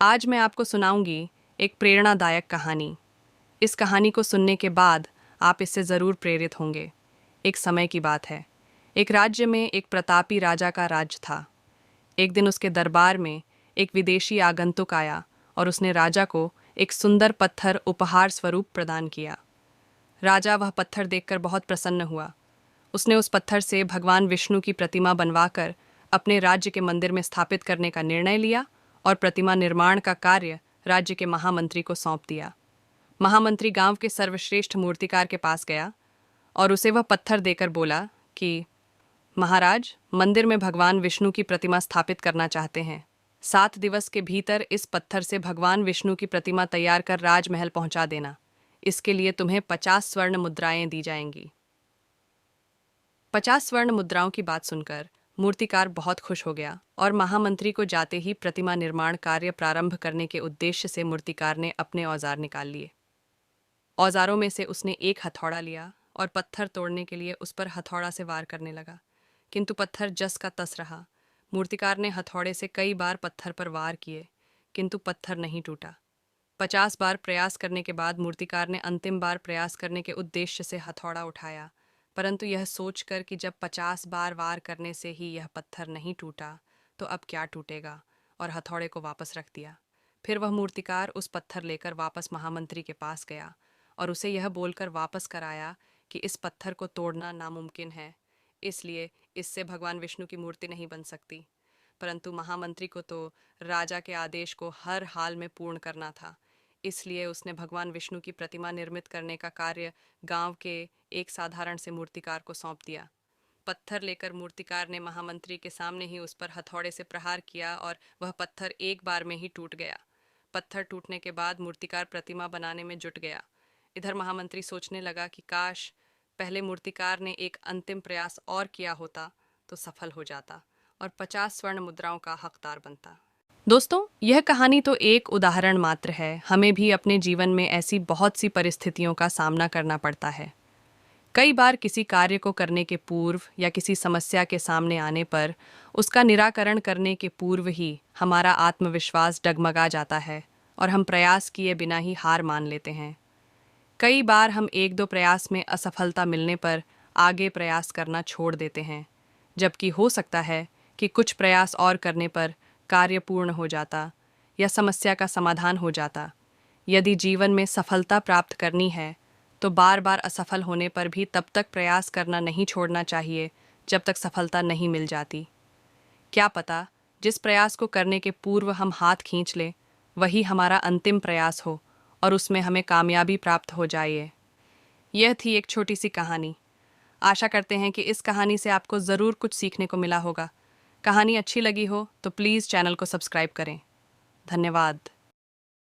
आज मैं आपको सुनाऊंगी एक प्रेरणादायक कहानी। इस कहानी को सुनने के बाद आप इससे ज़रूर प्रेरित होंगे। एक समय की बात है। एक राज्य में एक प्रतापी राजा का राज था। एक दिन उसके दरबार में एक विदेशी आगंतुक आया और उसने राजा को एक सुंदर पत्थर उपहार स्वरूप प्रदान किया। राजा वह पत्थर देखकर बहुत प्रसन्न हुआ। उसने उस पत्थर से भगवान विष्णु की प्रतिमा बनवाकर अपने राज्य के मंदिर में स्थापित करने का निर्णय लिया और प्रतिमा निर्माण का कार्य राज्य के महामंत्री को सौंप दिया। महामंत्री गांव के सर्वश्रेष्ठ मूर्तिकार के पास गया और उसे वह पत्थर देकर बोला कि महाराज, मंदिर में भगवान विष्णु की प्रतिमा स्थापित करना चाहते हैं। 7 दिवस के भीतर इस पत्थर से भगवान विष्णु की प्रतिमा तैयार कर राजमहल पहुंचा देना। इसके लिए तुम्हें 50 स्वर्ण मुद्राएं दी जाएंगी। 50 स्वर्ण मुद्राओं की बात सुनकर मूर्तिकार बहुत खुश हो गया और महामंत्री को जाते ही प्रतिमा निर्माण कार्य प्रारंभ करने के उद्देश्य से मूर्तिकार ने अपने औजार निकाल लिए। औजारों में से उसने एक हथौड़ा लिया और पत्थर तोड़ने के लिए उस पर हथौड़ा से वार करने लगा, किंतु पत्थर जस का तस रहा। मूर्तिकार ने हथौड़े से कई बार पत्थर पर वार किए, किंतु पत्थर नहीं टूटा। 50 बार प्रयास करने के बाद मूर्तिकार ने अंतिम बार प्रयास करने के उद्देश्य से हथौड़ा उठाया, परंतु यह सोचकर कि जब 50 बार वार करने से ही यह पत्थर नहीं टूटा तो अब क्या टूटेगा, और हथौड़े को वापस रख दिया। फिर वह मूर्तिकार उस पत्थर लेकर वापस महामंत्री के पास गया और उसे यह बोलकर वापस कराया कि इस पत्थर को तोड़ना नामुमकिन है, इसलिए इससे भगवान विष्णु की मूर्ति नहीं बन सकती। परंतु महामंत्री को तो राजा के आदेश को हर हाल में पूर्ण करना था, इसलिए उसने भगवान विष्णु की प्रतिमा निर्मित करने का कार्य गांव के एक साधारण से मूर्तिकार को सौंप दिया। पत्थर लेकर मूर्तिकार ने महामंत्री के सामने ही उस पर हथौड़े से प्रहार किया और वह पत्थर एक बार में ही टूट गया। पत्थर टूटने के बाद मूर्तिकार प्रतिमा बनाने में जुट गया। इधर महामंत्री सोचने लगा कि काश पहले मूर्तिकार ने एक अंतिम प्रयास और किया होता तो सफल हो जाता और 50 स्वर्ण मुद्राओं का हकदार बनता। दोस्तों, यह कहानी तो एक उदाहरण मात्र है। हमें भी अपने जीवन में ऐसी बहुत सी परिस्थितियों का सामना करना पड़ता है। कई बार किसी कार्य को करने के पूर्व या किसी समस्या के सामने आने पर उसका निराकरण करने के पूर्व ही हमारा आत्मविश्वास डगमगा जाता है और हम प्रयास किए बिना ही हार मान लेते हैं। कई बार हम 1-2 प्रयास में असफलता मिलने पर आगे प्रयास करना छोड़ देते हैं, जबकि हो सकता है कि कुछ प्रयास और करने पर कार्य पूर्ण हो जाता या समस्या का समाधान हो जाता। यदि जीवन में सफलता प्राप्त करनी है तो बार बार असफल होने पर भी तब तक प्रयास करना नहीं छोड़ना चाहिए जब तक सफलता नहीं मिल जाती। क्या पता जिस प्रयास को करने के पूर्व हम हाथ खींच लें वही हमारा अंतिम प्रयास हो और उसमें हमें कामयाबी प्राप्त हो जाए। यह थी एक छोटी सी कहानी। आशा करते हैं कि इस कहानी से आपको ज़रूर कुछ सीखने को मिला होगा। कहानी अच्छी लगी हो तो प्लीज़ चैनल को सब्सक्राइब करें। धन्यवाद।